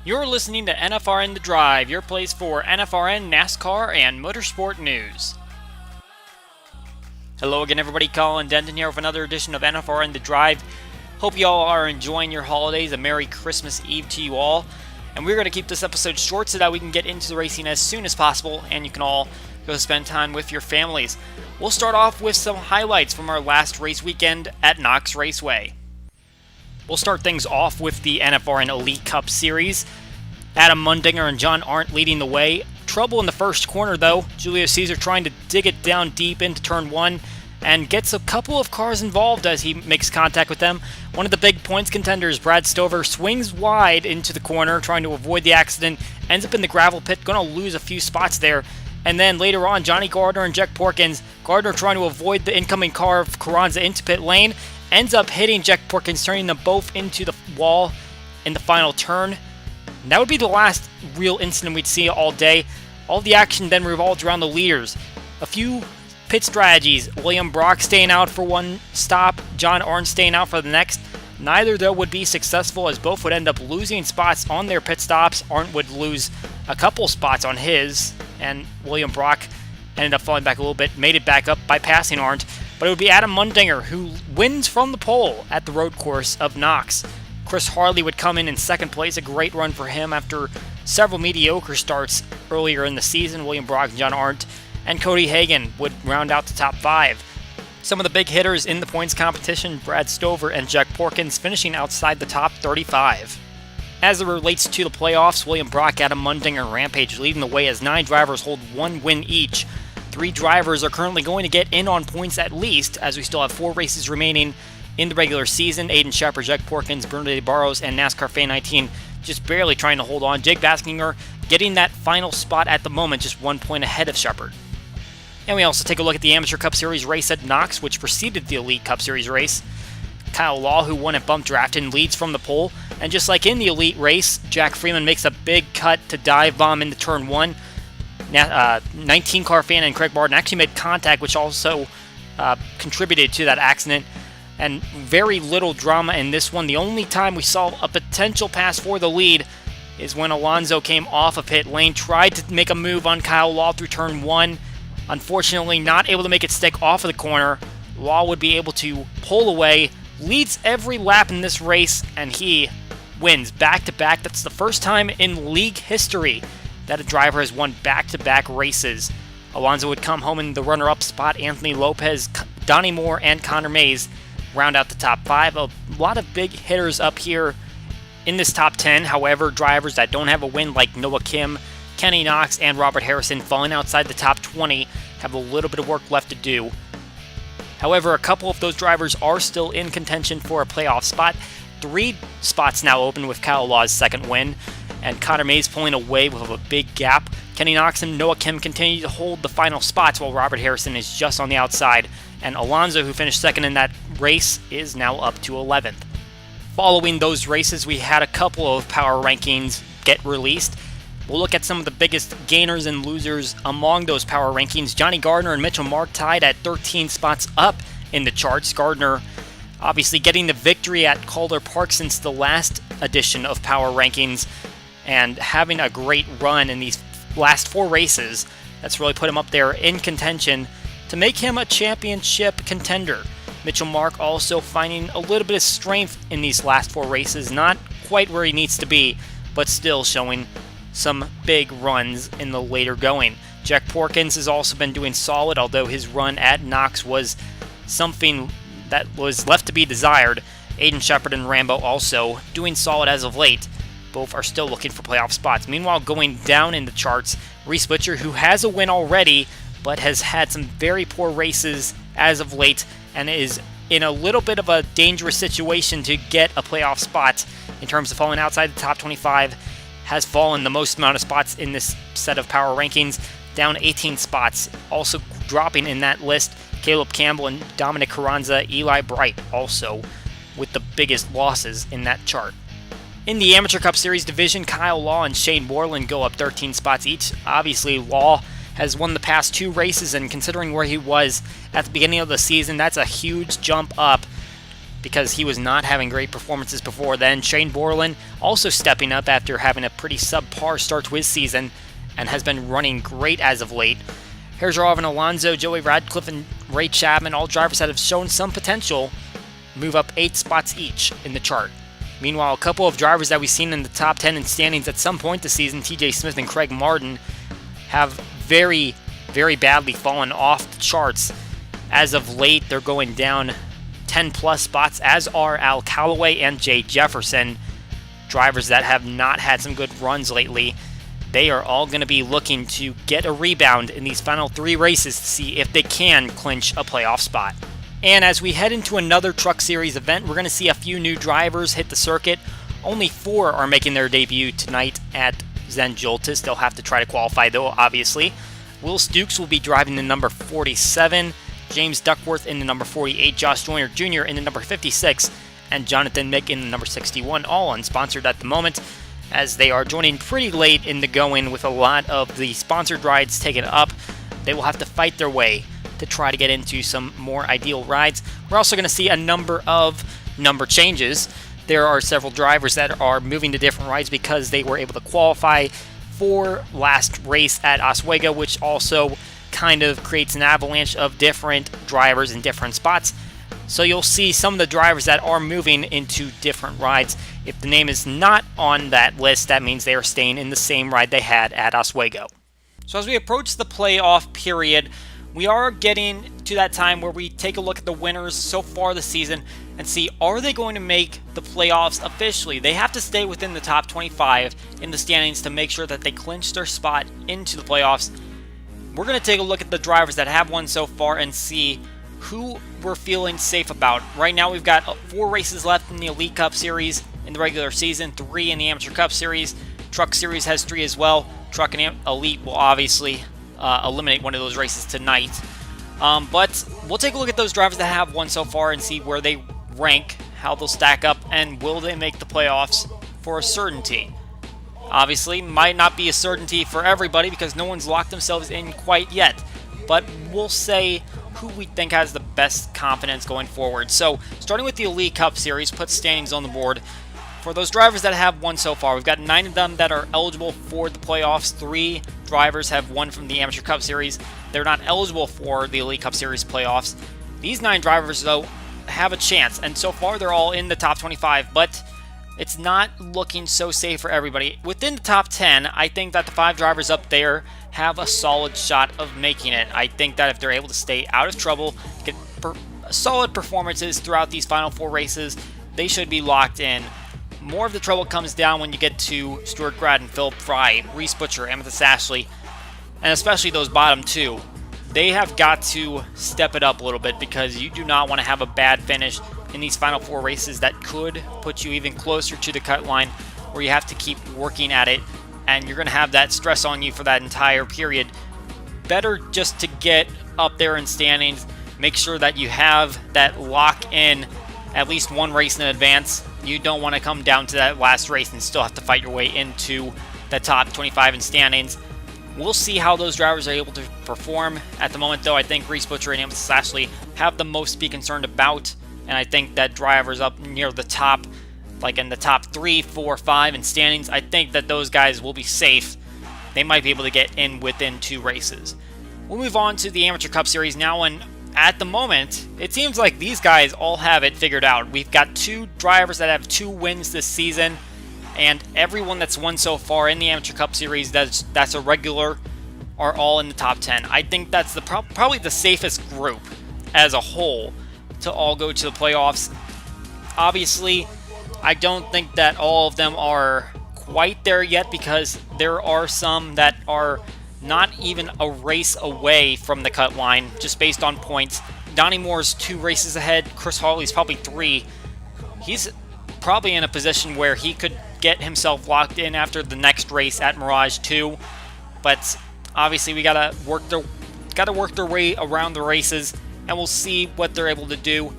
You're listening to NFRN The Drive, your place for NFRN, NASCAR, and motorsport news. Hello again, everybody. Colin Denton here with another edition of NFRN The Drive. Hope you all are enjoying your holidays. A Merry Christmas Eve to you all. And we're going to keep this episode short so that we can get into the racing as soon as possible and you can all go spend time with your families. We'll start off with some highlights from our last race weekend at Knox Raceway. We'll start things off with the NFRN Elite Cup Series. Adam Mundinger and John Arndt leading the way. Trouble in the first corner though. Julio Caesar trying to dig it down deep into turn 1 and gets a couple of cars involved as he makes contact with them. One of the big points contenders, Brad Stover, swings wide into the corner trying to avoid the accident. Ends up in the gravel pit, going to lose a few spots there. And then later on, Johnny Gardner and Jack Porkins. Gardner trying to avoid the incoming car of Carranza into pit lane. Ends up hitting Jack Porkins, turning them both into the wall in the final turn. And that would be the last real incident we'd see all day. All the action then revolves around the leaders. A few pit strategies. William Brock staying out for one stop, John Arndt staying out for the next. Neither, though, would be successful as both would end up losing spots on their pit stops. Arndt would lose a couple spots on his, and William Brock ended up falling back a little bit, made it back up by passing Arndt. But it would be Adam Mundinger who wins from the pole at the road course of Knox. Chris Harley would come in second place, a great run for him after several mediocre starts earlier in the season. William Brock and John Arndt and Cody Hagan would round out the top 5. Some of the big hitters in the points competition, Brad Stover and Jack Porkins finishing outside the top 35. As it relates to the playoffs, William Brock, Adam Mundinger, and Rampage leading the way as 9 drivers hold 1 win each. 3 drivers are currently going to get in on points at least, as we still have 4 races remaining in the regular season. Aiden Shepard, Jack Porkins, Bernadette Barros, and NASCAR Fan 19 just barely trying to hold on. Jake Baskinger getting that final spot at the moment, just 1 point ahead of Shepard. And we also take a look at the Amateur Cup Series race at Knox, which preceded the Elite Cup Series race. Kyle Law, who won at Bump Drafton, leads from the pole. And just like in the Elite race, Jack Freeman makes a big cut to dive bomb into turn 1. 19 car fan and Craig Barton actually made contact, which also contributed to that accident. And very little drama in this one. The only time we saw a potential pass for the lead is when Alonso came off of pit lane, tried to make a move on Kyle Law through turn 1. Unfortunately, not able to make it stick off of the corner. Law would be able to pull away, leads every lap in this race, and he wins back-to-back. That's the first time in league history that a driver has won back-to-back races. Alonso would come home in the runner-up spot. Anthony Lopez, Donnie Moore, and Connor Mays round out the top 5. A lot of big hitters up here in this top 10. However, drivers that don't have a win like Noah Kim, Kenny Knox, and Robert Harrison falling outside the top 20 have a little bit of work left to do. However, a couple of those drivers are still in contention for a playoff spot. 3 spots now open with Kyle Law's second win, and Connor Mays pulling away with a big gap. Kenny Knox and Noah Kim continue to hold the final spots while Robert Harrison is just on the outside, and Alonso, who finished second in that race, is now up to 11th. Following those races, we had a couple of power rankings get released. We'll look at some of the biggest gainers and losers among those power rankings. Johnny Gardner and Mitchell Mark tied at 13 spots up in the charts. Gardner obviously getting the victory at Calder Park since the last edition of power rankings and having a great run in these last 4 races. That's really put him up there in contention to make him a championship contender. Mitchell Mark also finding a little bit of strength in these last 4 races. Not quite where he needs to be, but still showing some big runs in the later going. Jack Porkins has also been doing solid, although his run at Knox was something that was left to be desired. Aiden Shepard and Rambo also doing solid as of late. Both are still looking for playoff spots. Meanwhile, going down in the charts, Reese Butcher, who has a win already, but has had some very poor races as of late, and is in a little bit of a dangerous situation to get a playoff spot in terms of falling outside the top 25, has fallen the most amount of spots in this set of power rankings, down 18 spots. Also dropping in that list, Caleb Campbell and Dominic Carranza, Eli Bright also with the biggest losses in that chart. In the Amateur Cup Series division, Kyle Law and Shane Borland go up 13 spots each. Obviously, Law has won the past 2 races, and considering where he was at the beginning of the season, that's a huge jump up. because he was not having great performances before then. Shane Borland also stepping up after having a pretty subpar start to his season and has been running great as of late. Here's Robin Alonso, Joey Radcliffe, and Ray Chapman, all drivers that have shown some potential, move up 8 spots each in the chart. Meanwhile, a couple of drivers that we've seen in the top 10 in standings at some point this season, TJ Smith and Craig Martin, have very, very badly fallen off the charts. As of late, they're going down 10 plus spots, as are Al Calloway and Jay Jefferson, drivers that have not had some good runs lately. They are all going to be looking to get a rebound in these final 3 races to see if they can clinch a playoff spot. And as we head into another Truck Series event, we're going to see a few new drivers hit the circuit. Only 4 are making their debut tonight at Zen Joltis. They'll have to try to qualify though, obviously. Will Stukes will be driving the number 47, James Duckworth in the number 48, Josh Joyner Jr. in the number 56, and Jonathan Mick in the number 61, all unsponsored at the moment, as they are joining pretty late in the going with a lot of the sponsored rides taken up. They will have to fight their way to try to get into some more ideal rides. We're also going to see a number of number changes. There are several drivers that are moving to different rides because they were able to qualify for last race at Oswego, which also kind of creates an avalanche of different drivers in different spots. So you'll see some of the drivers that are moving into different rides. If the name is not on that list, that means they are staying in the same ride they had at Oswego. So as we approach the playoff period, we are getting to that time where we take a look at the winners so far this season and see, are they going to make the playoffs officially? They have to stay within the top 25 in the standings to make sure that they clinch their spot into the playoffs. We're going to take a look at the drivers that have won so far and see who we're feeling safe about. Right now we've got 4 races left in the Elite Cup Series in the regular season, 3 in the Amateur Cup Series. Truck Series has 3 as well. Truck and Elite will obviously eliminate one of those races tonight. But we'll take a look at those drivers that have won so far and see where they rank, how they'll stack up, and will they make the playoffs for a certainty. Obviously, might not be a certainty for everybody because no one's locked themselves in quite yet. But we'll say who we think has the best confidence going forward. So, starting with the Elite Cup Series, put standings on the board. For those drivers that have won so far, we've got 9 of them that are eligible for the playoffs. 3 drivers have won from the Amateur Cup Series. They're not eligible for the Elite Cup Series playoffs. These 9 drivers, though, have a chance, and so far they're all in the top 25, but it's not looking so safe for everybody. Within the top 10, I think that the 5 drivers up there have a solid shot of making it. I think that if they're able to stay out of trouble, get solid performances throughout these final 4 races, they should be locked in. More of the trouble comes down when you get to Stuart Gradden, Philip Fry, Reese Butcher, Amethyst Ashley, and especially those bottom 2. They have got to step it up a little bit because you do not want to have a bad finish in these final 4 races that could put you even closer to the cut line where you have to keep working at it and you're going to have that stress on you for that entire period. Better just to get up there in standings, make sure that you have that lock in at least 1 race in advance. You don't want to come down to that last race and still have to fight your way into the top 25 in standings. We'll see how those drivers are able to perform. At the moment, though, I think Reese Butcher and Amethyst Ashley have the most to be concerned about, and I think that drivers up near the top, like in the top 3, 4, 5 in standings, I think that those guys will be safe. They might be able to get in within 2 races. We'll move on to the Amateur Cup Series now, and at the moment, it seems like these guys all have it figured out. We've got 2 drivers that have 2 wins this season, and everyone that's won so far in the Amateur Cup Series that's a regular are all in the top 10. I think that's the probably the safest group as a whole to all go to the playoffs. Obviously, I don't think that all of them are quite there yet because there are some that are not even a race away from the cut line, just based on points. Donnie Moore's 2 races ahead. Chris Hawley's probably 3. He's probably in a position where he could get himself locked in after the next race at Mirage 2. But obviously, we gotta work their way around the races, and we'll see what they're able to do.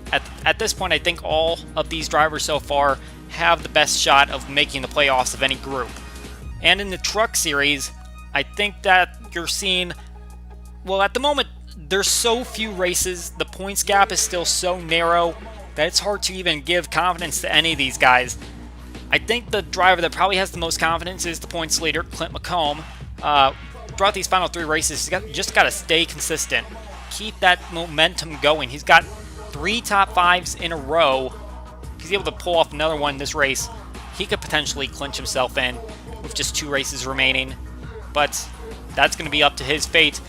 At this point, I think all of these drivers so far have the best shot of making the playoffs of any group. And in the Truck Series, I think that you're seeing, well, at the moment, there's so few races, the points gap is still so narrow, that it's hard to even give confidence to any of these guys. I think the driver that probably has the most confidence is the points leader, Clint McComb. Throughout these final 3 races, he's just got to stay consistent. Keep that momentum going. He's got 3 top 5s in a row. If he's able to pull off another one in this race, he could potentially clinch himself in with just 2 races remaining. But that's going to be up to his fate.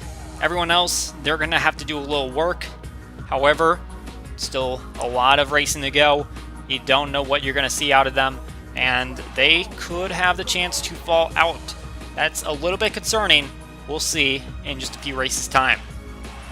Everyone else, they're going to have to do a little work. However, still a lot of racing to go. You don't know what you're going to see out of them, and they could have the chance to fall out. That's a little bit concerning. We'll see in just a few races' time.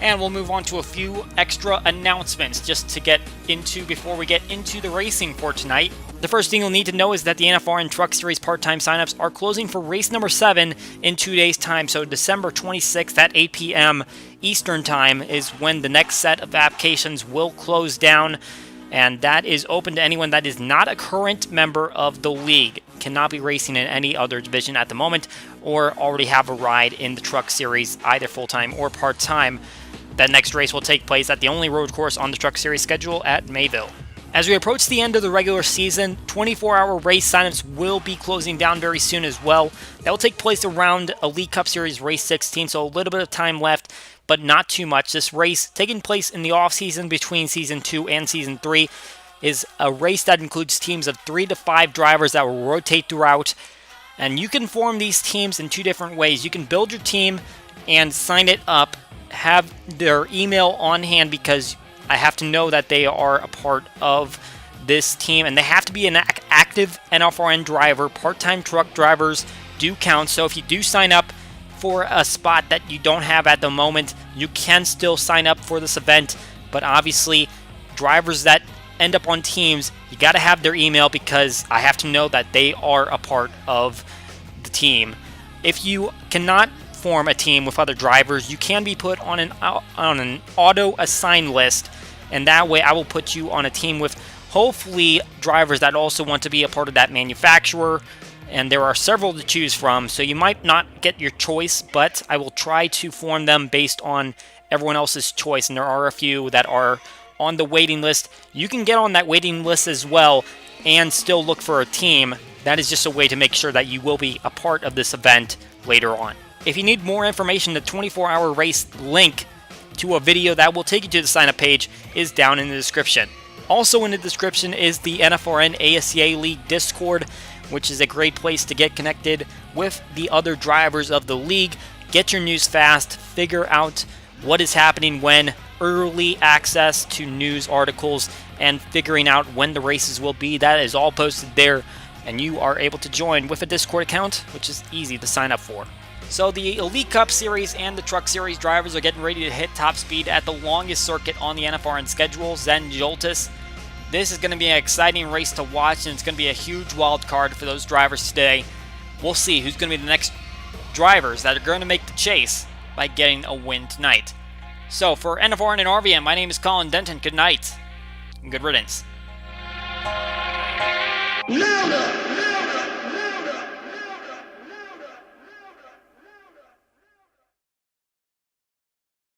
And we'll move on to a few extra announcements just to get into before we get into the racing for tonight. The first thing you'll need to know is that the NFRN Truck Series part-time signups are closing for race number 7 in 2 days' time. So December 26th at 8 p.m. Eastern Time is when the next set of applications will close down. And that is open to anyone that is not a current member of the league, cannot be racing in any other division at the moment, or already have a ride in the Truck Series, either full-time or part-time. That next race will take place at the only road course on the Truck Series schedule at Mayville. As we approach the end of the regular season, 24-hour race signups will be closing down very soon as well. That will take place around Elite Cup Series Race 16, so a little bit of time left, but not too much. This race, taking place in the off-season between Season 2 and Season 3, is a race that includes teams of 3 to 5 drivers that will rotate throughout. And you can form these teams in 2 different ways. You can build your team and sign it up, have their email on hand, because I have to know that they are a part of this team, and they have to be an active NFRN driver. Part-time truck drivers do count, so if you do sign up for a spot that you don't have at the moment, you can still sign up for this event. But obviously, drivers that end up on teams, you got to have their email, because I have to know that they are a part of the team. If you cannot form a team with other drivers, you can be put on an auto assign list, and that way I will put you on a team with hopefully drivers that also want to be a part of that manufacturer. And there are several to choose from, so you might not get your choice, but I will try to form them based on everyone else's choice, and there are a few that are on the waiting list. You can get on that waiting list as well and still look for a team. That is just a way to make sure that you will be a part of this event later on. If you need more information, the 24-hour race link to a video that will take you to the sign-up page is down in the description. Also in the description is the NFRN ASCA League Discord, which is a great place to get connected with the other drivers of the league, get your news fast, figure out what is happening when, early access to news articles, and figuring out when the races will be. That is all posted there, and you are able to join with a Discord account, which is easy to sign up for. So the Elite Cup Series and the Truck Series drivers are getting ready to hit top speed at the longest circuit on the NFRN schedule, Zen Joltis. This is going to be an exciting race to watch, and it's going to be a huge wild card for those drivers today. We'll see who's going to be the next drivers that are going to make the chase by getting a win tonight. So for NFRN and RVM, my name is Colin Denton. Good night and good riddance. No!